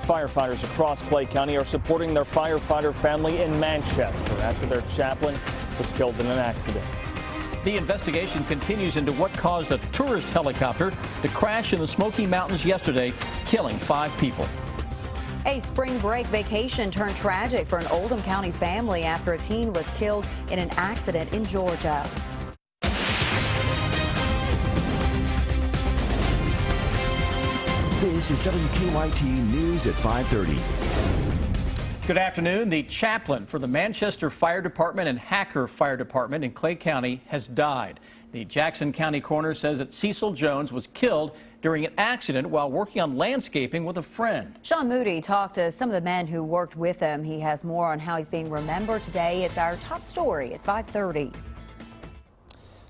Firefighters across Clay County are supporting their firefighter family in Manchester after their chaplain was killed in an accident. The investigation continues into what caused a tourist helicopter to crash in the Smoky Mountains yesterday, killing 5 people. A spring break vacation turned tragic for an Oldham County family after a teen was killed in an accident in Georgia. This is WKYT News at 5:30. Good afternoon. The chaplain for the Manchester Fire Department and Hacker Fire Department in Clay County has died. The Jackson County coroner says that Cecil Jones was killed during an accident while working on landscaping with a friend. Sean Moody talked to some of the men who worked with him. He has more on how he's being remembered today. It's our top story at 5:30.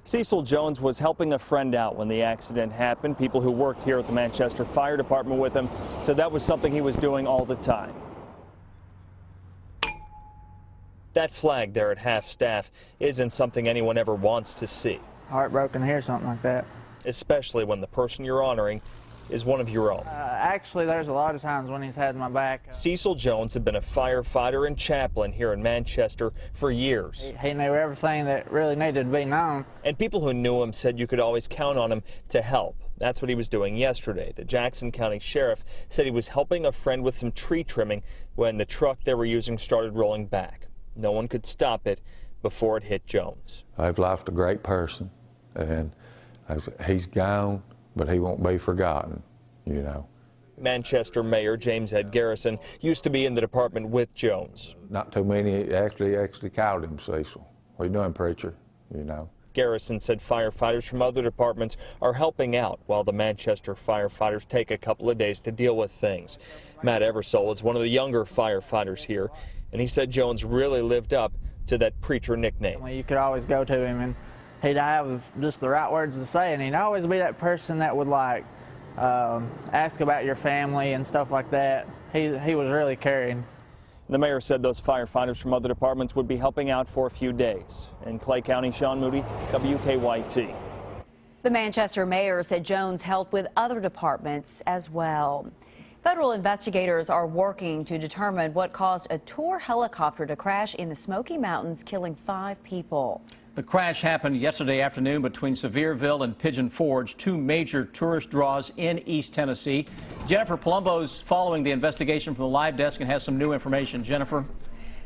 Cecil Jones was helping a friend out when the accident happened. People who worked here at the Manchester Fire Department with him said that was something he was doing all the time. That flag there at half staff isn't something anyone ever wants to see. Heartbroken to hear something like that. Especially when the person you're honoring is one of your own. Actually, there's a lot of times when he's had my back. Cecil Jones had been a firefighter and chaplain here in Manchester for years. He knew everything that really needed to be known. And people who knew him said you could always count on him to help. That's what he was doing yesterday. The Jackson County Sheriff said he was helping a friend with some tree trimming when the truck they were using started rolling back. No one could stop it before it hit Jones. I've lost a great person, and he's gone, but he won't be forgotten, you know. Manchester Mayor James Ed Garrison used to be in the department with Jones. Not too many actually called him Cecil. What are you doing, preacher? You know. Garrison said firefighters from other departments are helping out while the Manchester firefighters take a couple of days to deal with things. Matt Eversole is one of the younger firefighters here, and he said Jones really lived up to that preacher nickname. You could always go to him and he'd have just the right words to say, and he'd always be that person that would like ask about your family and stuff like that. He was really caring. The mayor said those firefighters from other departments would be helping out for a few days. In Clay County, Sean Moody, WKYT. The Manchester mayor said Jones helped with other departments as well. Federal investigators are working to determine what caused a tour helicopter to crash in the Smoky Mountains, killing 5 people. The crash happened yesterday afternoon between Sevierville and Pigeon Forge, 2 major tourist draws in East Tennessee. Jennifer Palumbo's following the investigation from the live desk and has some new information. Jennifer?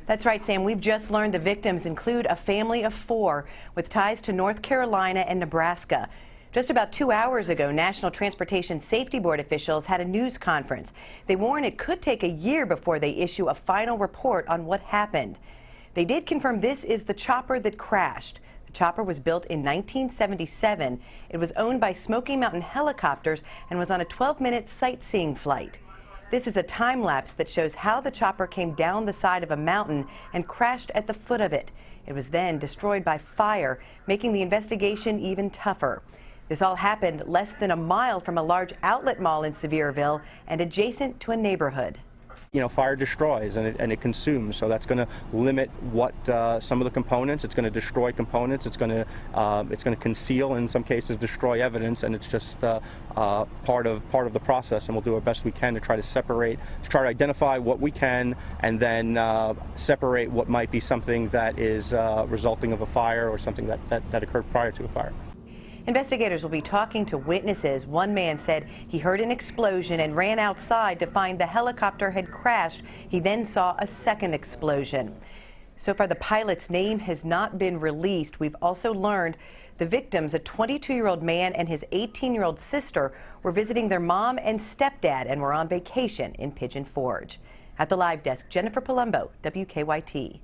That's right, Sam. We've just learned the victims include a family of 4 with ties to North Carolina and Nebraska. Just about 2 hours ago, National Transportation Safety Board officials had a news conference. They warn it could take a year before they issue a final report on what happened. They did confirm this is the chopper that crashed. The chopper was built in 1977. It was owned by Smoky Mountain Helicopters and was on a 12-minute sightseeing flight. This is a time lapse that shows how the chopper came down the side of a mountain and crashed at the foot of it. It was then destroyed by fire, making the investigation even tougher. This all happened less than a mile from a large outlet mall in Sevierville and adjacent to a neighborhood. You know, fire destroys and it consumes, so that's going to limit what some of the components. It's going to destroy components. It's going to conceal, in some cases, destroy evidence, and it's just part of the process. And we'll do our best we can to try to separate, to try to identify what we can, and then separate what might be something that is resulting of a fire or something that occurred prior to a fire. Investigators will be talking to witnesses. One man said he heard an explosion and ran outside to find the helicopter had crashed. He then saw a second explosion. So far, the pilot's name has not been released. We've also learned the victims, a 22-year-old man and his 18-year-old sister, were visiting their mom and stepdad and were on vacation in Pigeon Forge. At the live desk, Jennifer Palumbo, WKYT.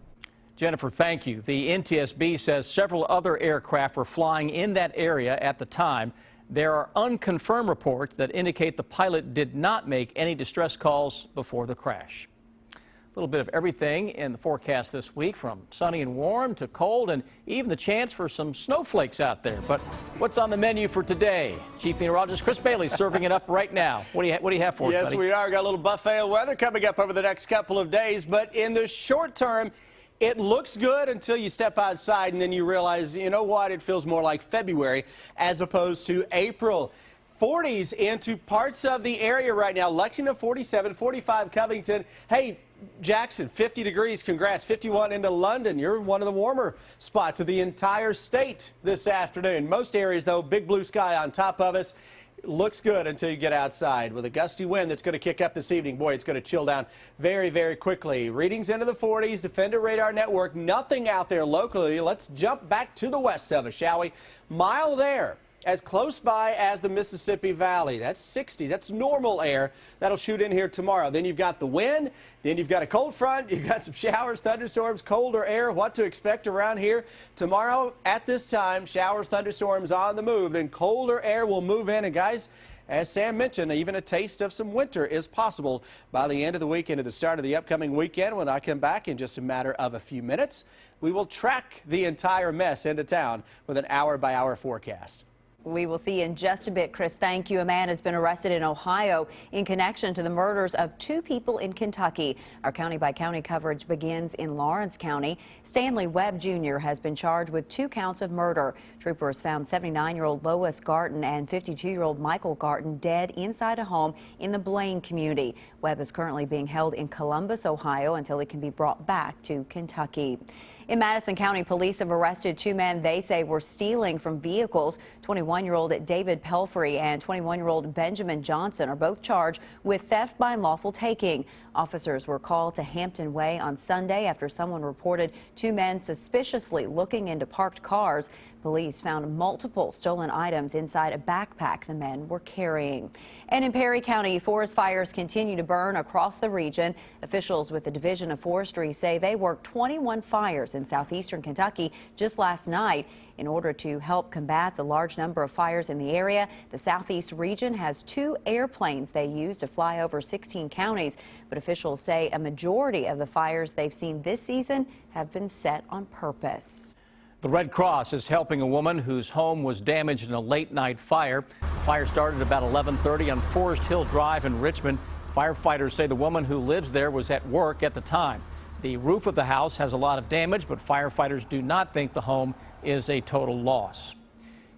Jennifer, thank you. The NTSB says several other aircraft were flying in that area at the time. There are unconfirmed reports that indicate the pilot did not make any distress calls before the crash. A little bit of everything in the forecast this week, from sunny and warm to cold and even the chance for some snowflakes out there. But what's on the menu for today? Chief Meteorologist Chris Bailey's serving it up right now. What do you have for us, Yes, buddy? we are. Got a little buffet of weather coming up over the next couple of days. But in the short term, it looks good until you step outside and then you realize, you know what, it feels more like February as opposed to April. 40s into parts of the area right now. Lexington 47, 45 Covington. Hey, Jackson, 50 degrees. Congrats. 51 into London. You're in one of the warmer spots of the entire state this afternoon. Most areas, though, big blue sky on top of us. Looks good until you get outside with a gusty wind that's going to kick up this evening. Boy, it's going to chill down very, very quickly. Readings into the 40s, Defender Radar Network, nothing out there locally. Let's jump back to the west of us, shall we? Mild air as close by as the Mississippi Valley. That's 60. That's normal air. That'll shoot in here tomorrow. Then you've got the wind. Then you've got a cold front. You've got some showers, thunderstorms, colder air. What to expect around here tomorrow at this time. Showers, thunderstorms on the move. Then colder air will move in. And guys, as Sam mentioned, even a taste of some winter is possible by the end of the weekend at the start of the upcoming weekend. When I come back in just a matter of a few minutes, we will track the entire mess into town with an hour-by-hour forecast. We will see in just a bit. Chris, thank you. A man has been arrested in Ohio in connection to the murders of 2 people in Kentucky. Our county-by-county coverage begins in Lawrence County. Stanley Webb Jr. has been charged with 2 counts of murder. Troopers found 79-year-old Lois Garton and 52-year-old Michael Garton dead inside a home in the Blaine community. Webb is currently being held in Columbus, Ohio, until he can be brought back to Kentucky. In Madison County, police have arrested 2 men they say were stealing from vehicles. 21-year-old David Pelfrey and 21-year-old Benjamin Johnson are both charged with theft by unlawful taking. Officers were called to Hampton Way on Sunday after someone reported 2 men suspiciously looking into parked cars. Police found multiple stolen items inside a backpack the men were carrying. And in Perry County, forest fires continue to burn across the region. Officials with the Division of Forestry say they worked 21 fires in southeastern Kentucky just last night. In order to help combat the large number of fires in the area, the southeast region has 2 airplanes they use to fly over 16 counties. But officials say a majority of the fires they've seen this season have been set on purpose. The Red Cross is helping a woman whose home was damaged in a late-night fire. The fire started about 11:30 on Forest Hill Drive in Richmond. Firefighters say the woman who lives there was at work at the time. The roof of the house has a lot of damage, but firefighters do not think the home is a total loss.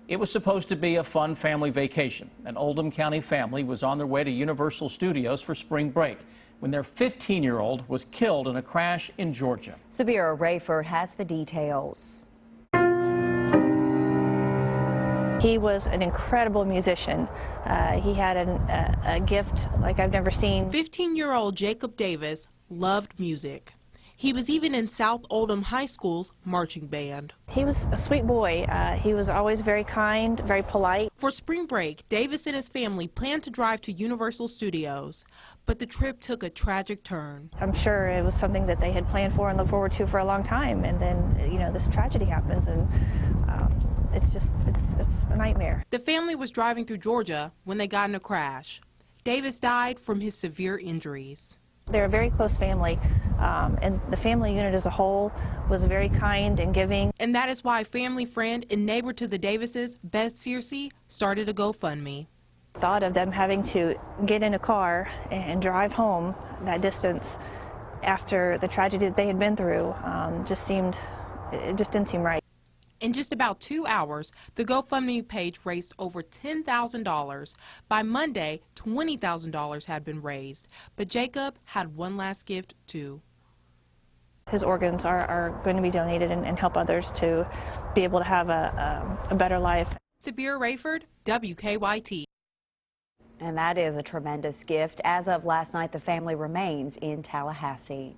It was supposed to be a fun family vacation. An Oldham County family was on their way to Universal Studios for spring break when their 15-year-old was killed in a crash in Georgia. Sabira Rayford has the details. He was an incredible musician. He had a gift like I've never seen. 15-year-old Jacob Davis loved music. He was even in South Oldham High School's marching band. He was a sweet boy. He was always very kind, very polite. For spring break, Davis and his family planned to drive to Universal Studios, but the trip took a tragic turn. I'm sure it was something that they had planned for and looked forward to for a long time, and then, you know, this tragedy happens, and it's a nightmare. The family was driving through Georgia when they got in a crash. Davis died from his severe injuries. They're a very close family, and the family unit as a whole was very kind and giving. And that is why family friend and neighbor to the Davises, Beth Searcy, started a GoFundMe. Thought of them having to get in a car and drive home that distance after the tragedy that they had been through it just didn't seem right. In just about 2 hours, the GoFundMe page raised over $10,000. By Monday, $20,000 had been raised. But Jacob had one last gift, too. His organs are going to be donated and help others to be able to have a better life. Sabira Rayford, WKYT. And that is a tremendous gift. As of last night, the family remains in Tallahassee.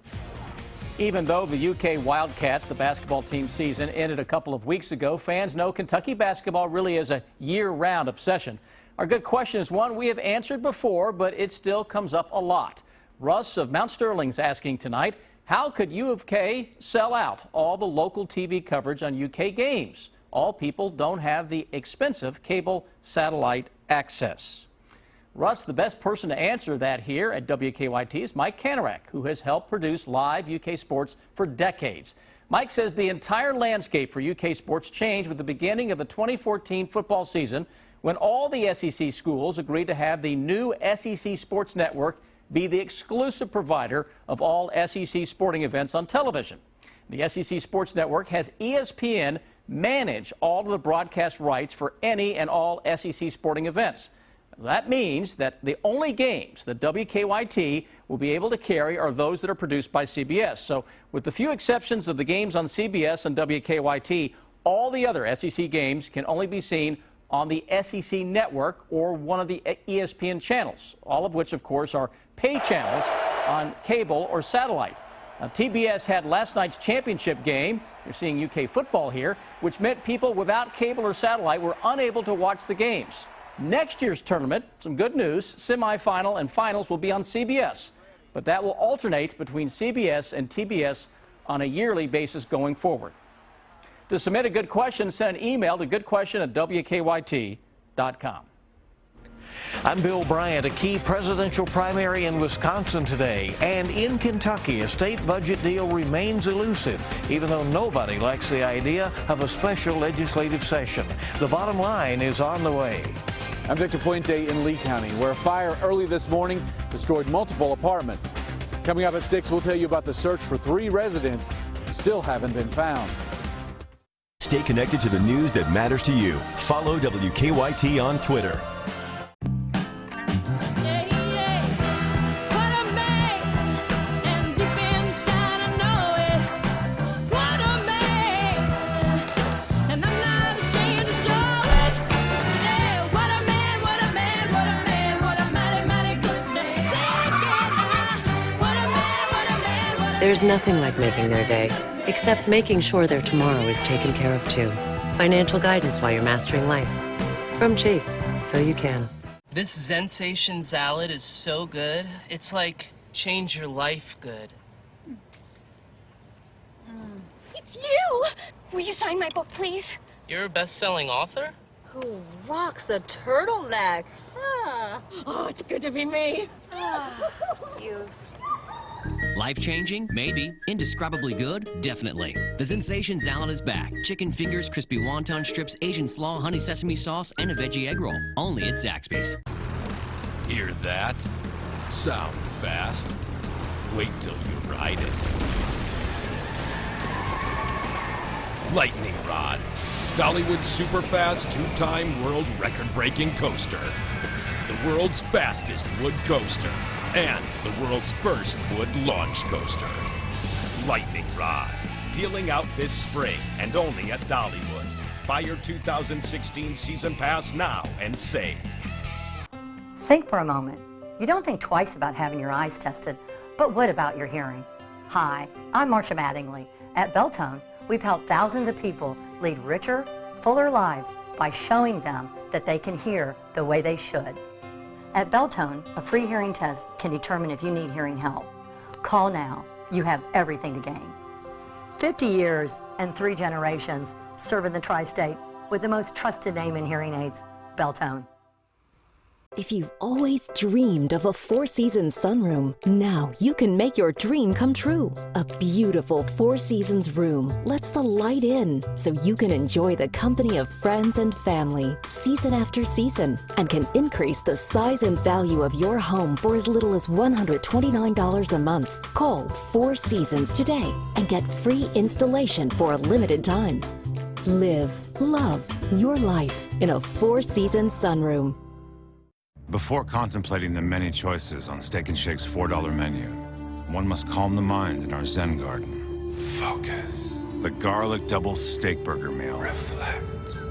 Even though the UK Wildcats, the basketball team season, ended a couple of weeks ago, fans know Kentucky basketball really is a year-round obsession. Our good question is one we have answered before, but it still comes up a lot. Russ of Mount Sterling's asking tonight, how could U of K sell out all the local TV coverage on UK games? All people don't have the expensive cable satellite access. Russ, the best person to answer that here at WKYT is Mike Kanarak, who has helped produce live UK sports for decades. Mike says the entire landscape for UK sports changed with the beginning of the 2014 football season when all the SEC schools agreed to have the new SEC Sports Network be the exclusive provider of all SEC sporting events on television. The SEC Sports Network has ESPN manage all of the broadcast rights for any and all SEC sporting events. That means that the only games that WKYT will be able to carry are those that are produced by CBS. So with the few exceptions of the games on CBS and WKYT, all the other SEC games can only be seen on the SEC network or one of the ESPN channels, all of which, of course, are pay channels on cable or satellite. Now, TBS had last night's championship game. You're seeing UK football here, which meant people without cable or satellite were unable to watch the games. Next year's tournament, some good news, semifinal and finals will be on CBS, but that will alternate between CBS and TBS on a yearly basis going forward. To submit a good question, send an email to goodquestion@wkyt.com. I'm Bill Bryant. A key presidential primary in Wisconsin today. And in Kentucky, a state budget deal remains elusive, even though nobody likes the idea of a special legislative session. The bottom line is on the way. I'm Victor Puente in Lee County, where a fire early this morning destroyed multiple apartments. Coming up at 6, we'll tell you about the search for 3 residents who still haven't been found. Stay connected to the news that matters to you. Follow WKYT on Twitter. There's nothing like making their day, except making sure their tomorrow is taken care of too. Financial guidance while you're mastering life. From Chase, so you can. This Zensation salad is so good. It's like change your life good. It's you! Will you sign my book, please? You're a best-selling author? Who rocks a turtleneck? Ah. Oh, it's good to be me. Youth. Life-changing? Maybe. Indescribably good? Definitely. The Zensation salad is back. Chicken fingers, crispy wonton strips, Asian slaw, honey sesame sauce, and a veggie egg roll. Only at Zaxby's. Hear that? Sound fast? Wait till you ride it. Lightning Rod. Dollywood's superfast 2-time world record-breaking coaster. The world's fastest wood coaster. And the world's first wood launch coaster. Lightning Rod. Peeling out this spring and only at Dollywood. Buy your 2016 season pass now and save. Think for a moment. You don't think twice about having your eyes tested, but what about your hearing? Hi, I'm Marcia Mattingly. At Beltone, we've helped thousands of people lead richer, fuller lives by showing them that they can hear the way they should. At Beltone, a free hearing test can determine if you need hearing help. Call now. You have everything to gain. 50 years and 3 generations serving the tri-state with the most trusted name in hearing aids, Beltone. If you've always dreamed of a 4-season sunroom, now you can make your dream come true. A beautiful 4-seasons room lets the light in so you can enjoy the company of friends and family season after season and can increase the size and value of your home for as little as $129 a month. Call 4 Seasons today and get free installation for a limited time. Live, love your life in a 4-season sunroom. Before contemplating the many choices on Steak & Shake's $4 menu, one must calm the mind in our Zen garden. Focus. The garlic double steak burger meal. Reflect.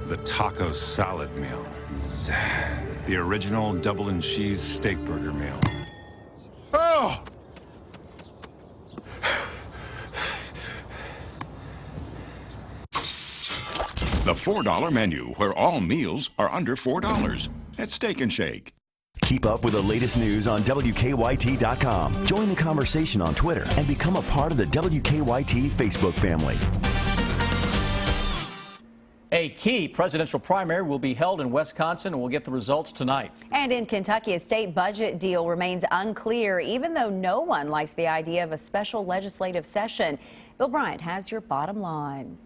The taco salad meal. Zen. The original double and cheese steak burger meal. Oh! The $4 menu, where all meals are under $4 at Steak & Shake. Keep up with the latest news on WKYT.com. Join the conversation on Twitter and become a part of the WKYT Facebook family. A key presidential primary will be held in Wisconsin, and we'll get the results tonight. And in Kentucky, a state budget deal remains unclear, even though no one likes the idea of a special legislative session. Bill Bryant has your bottom line.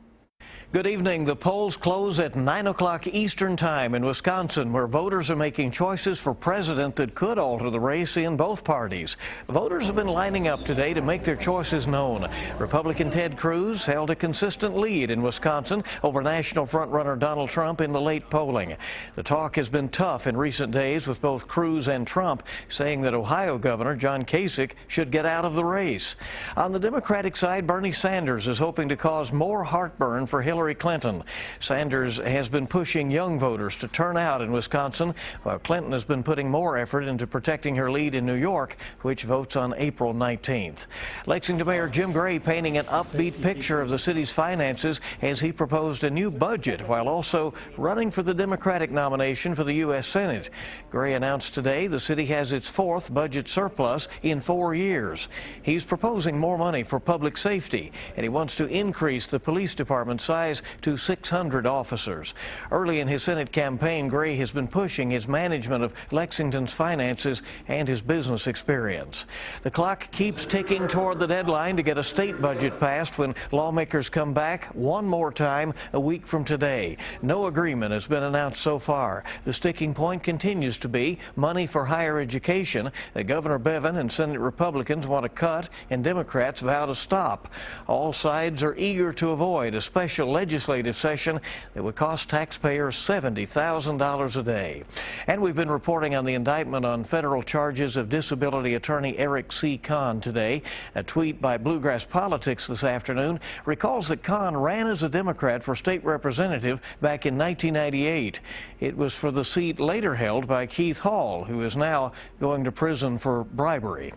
Good evening. The polls close at 9 o'clock Eastern Time in Wisconsin, where voters are making choices for president that could alter the race in both parties. Voters have been lining up today to make their choices known. Republican Ted Cruz held a consistent lead in Wisconsin over national frontrunner Donald Trump in the late polling. The talk has been tough in recent days, with both Cruz and Trump saying that Ohio Governor John Kasich should get out of the race. On the Democratic side, Bernie Sanders is hoping to cause more heartburn for Hillary Clinton. Sanders has been pushing young voters to turn out in Wisconsin, while Clinton has been putting more effort into protecting her lead in New York, which votes on April 19th. Lexington Mayor Jim Gray painting an upbeat picture of the city's finances as he proposed a new budget while also running for the Democratic nomination for the U.S. Senate. Gray announced today the city has its fourth budget surplus in 4 years. He's proposing more money for public safety, and he wants to increase the police department size to 600 officers. Early in his Senate campaign, Gray has been pushing his management of Lexington's finances and his business experience. The clock keeps ticking toward the deadline to get a state budget passed when lawmakers come back one more time a week from today. No agreement has been announced so far. The sticking point continues to be money for higher education that Governor Bevin and Senate Republicans want to cut and Democrats vow to stop. All sides are eager to avoid a special legislative session that would cost taxpayers $70,000 a day. And we've been reporting on the indictment on federal charges of disability attorney Eric C. Kahn today. A tweet by Bluegrass Politics this afternoon recalls that Kahn ran as a Democrat for state representative back in 1998. It was for the seat later held by Keith Hall, who is now going to prison for bribery.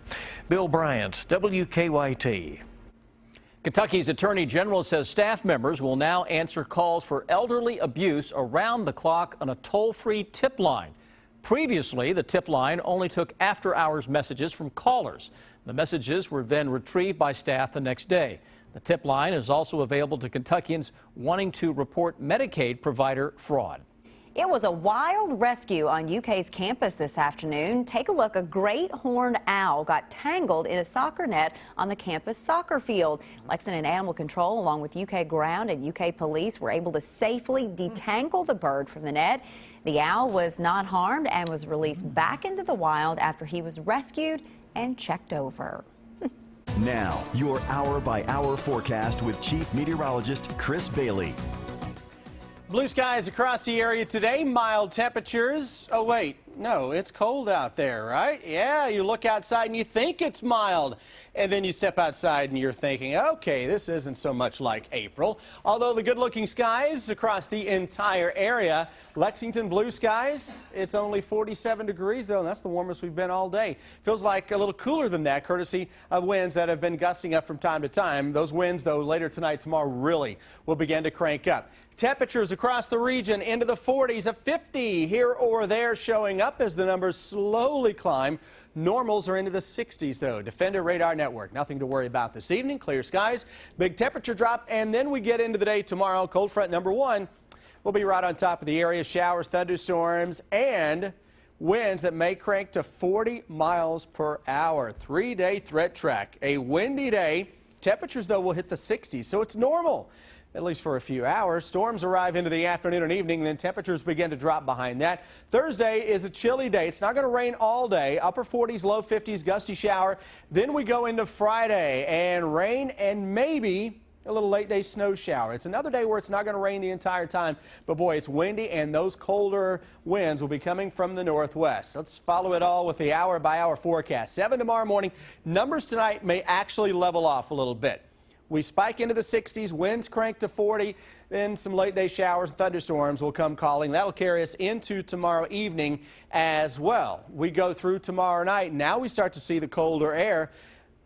Bill Bryant, WKYT. Kentucky's Attorney General says staff members will now answer calls for elderly abuse around the clock on a toll-free tip line. Previously, the tip line only took after-hours messages from callers. The messages were then retrieved by staff the next day. The tip line is also available to Kentuckians wanting to report Medicaid provider fraud. It was a wild rescue on UK's campus this afternoon. Take a look. A great horned owl got tangled in a soccer net on the campus soccer field. Lexington Animal Control, along with UK Ground and UK Police, were able to safely detangle the bird from the net. The owl was not harmed and was released back into the wild after he was rescued and checked over. Now, your hour-by-hour forecast with Chief Meteorologist Chris Bailey. Blue skies across the area today, mild temperatures. Oh, wait, no, it's cold out there, right? Yeah, you look outside and you think it's mild. And then you step outside and you're thinking, okay, this isn't so much like April. Although the good-looking skies across the entire area. Lexington, blue skies. It's only 47 degrees, though, and that's the warmest we've been all day. Feels like a little cooler than that, courtesy of winds that have been gusting up from time to time. Those winds, though, later tonight, tomorrow, really will begin to crank up. Temperatures across the region into the 40s, a 50 here or there showing up as the numbers slowly climb. Normals are into the 60s, though. Defender Radar Network, nothing to worry about this evening. Clear skies, big temperature drop, and then we get into the day tomorrow. Cold front number 1 will be right on top of the area. Showers, thunderstorms, and winds that may crank to 40 miles per hour. 3-day threat track. A windy day. Temperatures, though, will hit the 60s, so it's normal, at least for a few hours. Storms arrive into the afternoon and evening, then temperatures begin to drop behind that. Thursday is a chilly day. It's not going to rain all day. Upper 40s, low 50s, gusty shower. Then we go into Friday and rain and maybe a little late day snow shower. It's another day where it's not going to rain the entire time, but boy, it's windy and those colder winds will be coming from the northwest. Let's follow it all with the hour-by-hour forecast. 7 tomorrow morning. Numbers tonight may actually level off a little bit. We spike into the 60s, winds crank to 40, then some late day showers and thunderstorms will come calling. That'll carry us into tomorrow evening as well. We go through tomorrow night. Now we start to see the colder air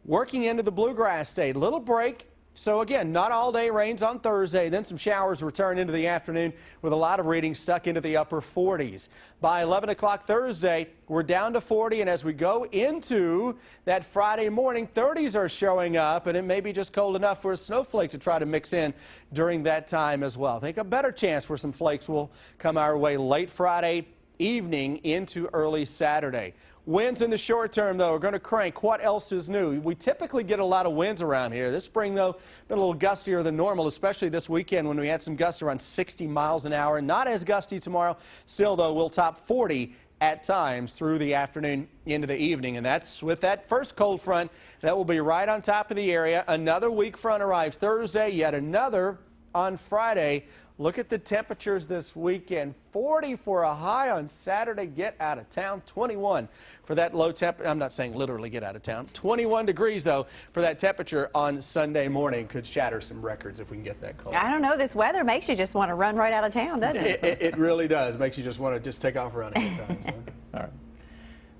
working into the bluegrass state. Little break. So again, not all day rains on Thursday, then some showers return into the afternoon with a lot of readings stuck into the upper 40s. By 11 o'clock Thursday, we're down to 40, and as we go into that Friday morning, 30s are showing up, and it may be just cold enough for a snowflake to try to mix in during that time as well. I think a better chance for some flakes will come our way late Friday evening into early Saturday. Winds in the short term, though, are going to crank. What else is new? We typically get a lot of winds around here. This spring, though, been a little gustier than normal, especially this weekend when we had some gusts around 60 miles an hour. Not as gusty tomorrow. Still, though, we'll top 40 at times through the afternoon into the evening. And that's with that first cold front that will be right on top of the area. Another weak front arrives Thursday, yet another on Friday. Look at the temperatures this weekend. 40 for a high on Saturday. Get out of town. 21 for that low temperature. I'm not saying literally get out of town. 21 degrees, though, for that temperature on Sunday morning. Could shatter some records if we can get that cold. I don't know. This weather makes you just want to run right out of town, doesn't it? It really does. Makes you just want to just take off running at times. Huh? All right.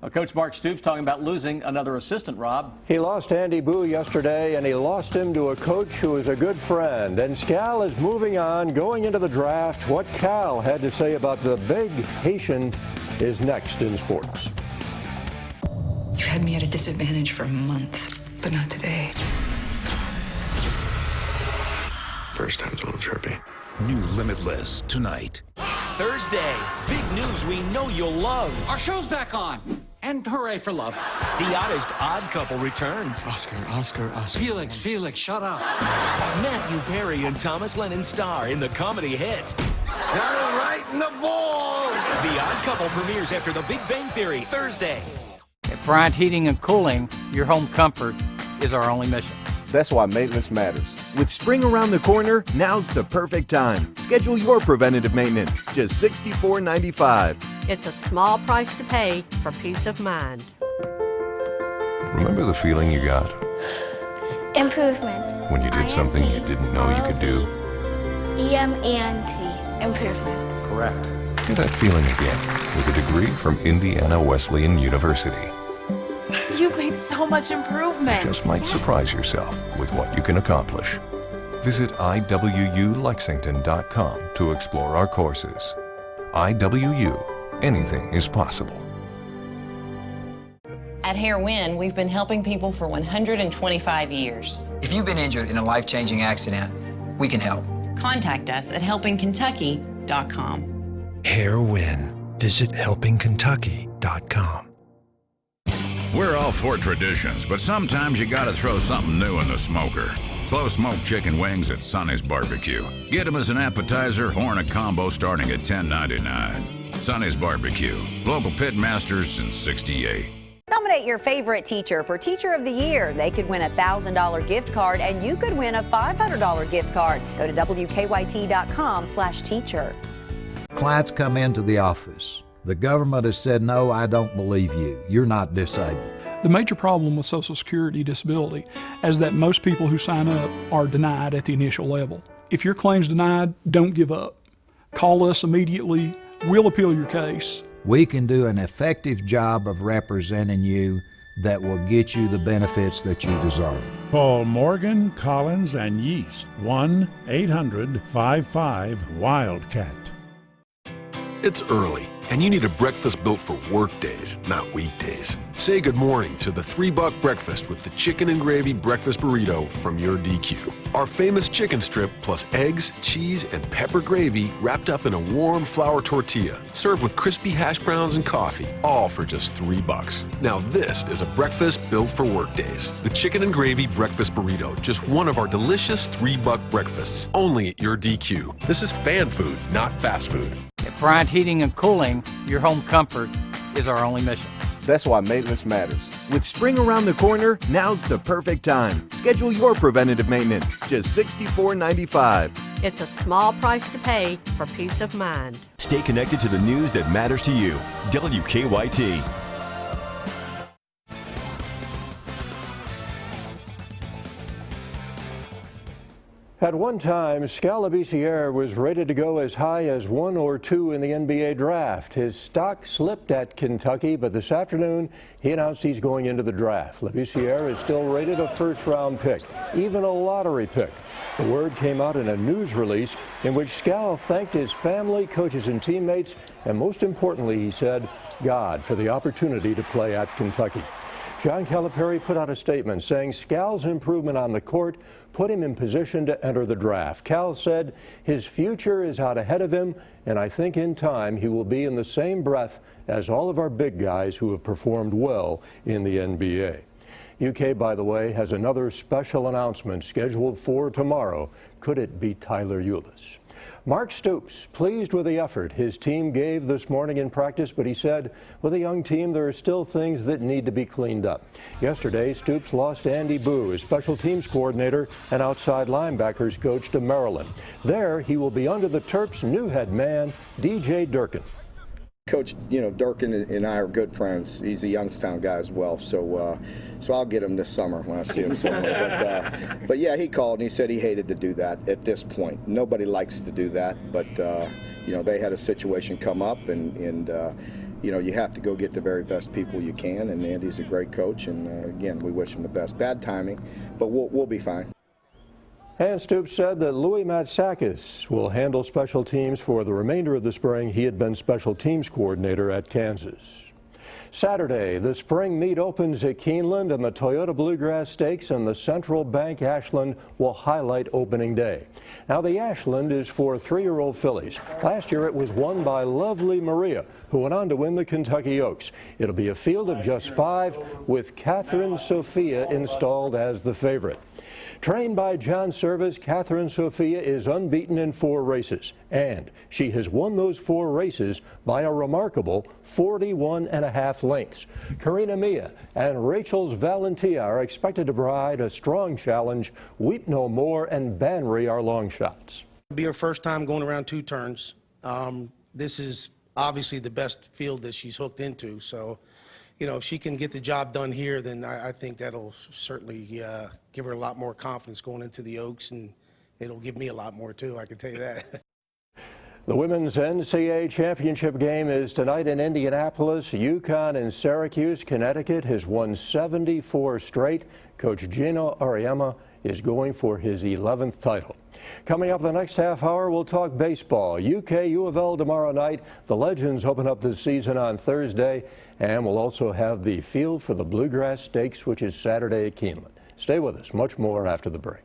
Well, Coach Mark Stoops talking about losing another assistant, Rob. He lost Andy Boo yesterday, and he lost him to a coach who is a good friend. And Scal is moving on, going into the draft. What Cal had to say about the big Haitian is next in sports. You've had me at a disadvantage for months, but not today. First time's a little chirpy. New Limitless tonight. Thursday, big news we know you'll love. Our show's back on. And hooray for love. The Oddest Odd Couple returns. Oscar. Felix, shut up. Matthew Perry and Thomas Lennon star in the comedy hit. Got it right in the ball. The Odd Couple premieres after The Big Bang Theory, Thursday. At Bryant Heating and Cooling, your home comfort is our only mission. That's why maintenance matters. With spring around the corner, now's the perfect time. Schedule your preventative maintenance, just $64.95. It's a small price to pay for peace of mind. Remember the feeling you got Improvement. when you did something you didn't know you could do? EMENT. Improvement. Correct. Get that feeling again with a degree from Indiana Wesleyan University. You've made so much improvement. Just might surprise yourself with what you can accomplish. Visit iwulexington.com to explore our courses. IWU, anything is possible. At Hair Win, we've been helping people for 125 years. If you've been injured in a life-changing accident, we can help. Contact us at helpingkentucky.com. Hair Win. Visit helpingkentucky.com. We're all for traditions, but sometimes you gotta throw something new in the smoker. Slow smoked chicken wings at Sonny's Barbecue. Get them as an appetizer or in a combo starting at $10.99. Sonny's Barbecue. Local pit masters since '68. Nominate your favorite teacher for Teacher of the Year. They could win a $1,000 gift card, and you could win a $500 gift card. Go to WKYT.com/teacher. Clients come into the office. The government has said, no, I don't believe you. You're not disabled. The major problem with Social Security disability is that most people who sign up are denied at the initial level. If your claim's denied, don't give up. Call us immediately. We'll appeal your case. We can do an effective job of representing you that will get you the benefits that you deserve. Call Morgan, Collins, and Yeast, 1-800-55-WILDCAT. It's early, and you need a breakfast built for work days, not weekdays. Say good morning to the $3 breakfast with the chicken and gravy breakfast burrito from your DQ. Our famous chicken strip plus eggs, cheese, and pepper gravy wrapped up in a warm flour tortilla, served with crispy hash browns and coffee, all for just $3. Now this is a breakfast built for work days. The chicken and gravy breakfast burrito, just one of our delicious $3 breakfasts, only at your DQ. This is fan food, not fast food. At Bryant Heating and Cooling, your home comfort is our only mission. That's why maintenance matters. With spring around the corner, now's the perfect time. Schedule your preventative maintenance, just $64.95. It's a small price to pay for peace of mind. Stay connected to the news that matters to you. WKYT. At one time, Scal Labissiere was rated to go as high as 1 or 2 in the NBA draft. His stock slipped at Kentucky, but this afternoon he announced he's going into the draft. Labissiere is still rated a first-round pick, even a lottery pick. The word came out in a news release in which Scal thanked his family, coaches, and teammates, and most importantly, he said, God, for the opportunity to play at Kentucky. John Calipari put out a statement saying Scal's improvement on the court put him in position to enter the draft. Cal said his future is out ahead of him, and I think in time he will be in the same breath as all of our big guys who have performed well in the NBA. UK, by the way, has another special announcement scheduled for tomorrow. Could it be Tyler Eulis? Mark Stoops pleased with the effort his team gave this morning in practice, but he said with a young team there are still things that need to be cleaned up. Yesterday, Stoops lost Andy Boo, his special teams coordinator and outside linebackers coach, to Maryland. There, he will be under the Terps' new head man, DJ Durkin. Coach, Durkin and I are good friends. He's a Youngstown guy as well, so I'll get him this summer when I see him somewhere. But yeah, he called and he said he hated to do that at this point. Nobody likes to do that, but they had a situation come up, and you have to go get the very best people you can. And Andy's a great coach, and again, we wish him the best. Bad timing, but we'll be fine. And Stoops said that Louis Matsakis will handle special teams for the remainder of the spring. He had been special teams coordinator at Kansas. Saturday, the spring meet opens at Keeneland, and the Toyota Bluegrass Stakes and the Central Bank Ashland will highlight opening day. Now, the Ashland is for 3-year-old fillies. Last year, it was won by Lovely Maria, who went on to win the Kentucky Oaks. It'll be a field of just 5, with Catherine Sophia installed as the favorite. Trained by John Service, Catherine Sophia is unbeaten in 4 races, and she has won those 4 races by a remarkable 41.5 lengths. Karina Mia and Rachel's Valentia are expected to provide a strong challenge. Weep No More and Banry are long shots. It'll be her first time going around 2 turns. This is obviously the best field that she's hooked into, so if she can get the job done here, then I think that'll certainly give her a lot more confidence going into the Oaks, and it'll give me a lot more too, I can tell you that. The women's NCAA championship game is tonight in Indianapolis. UConn and Syracuse. Connecticut has won 74 straight. Coach Gino Auriemma is going for his 11th title. Coming up the next half hour, we'll talk baseball. UK U of L tomorrow night. The Legends open up the season on Thursday, and we'll also have the field for the Bluegrass Stakes, which is Saturday at Keeneland. Stay with us. Much more after the break.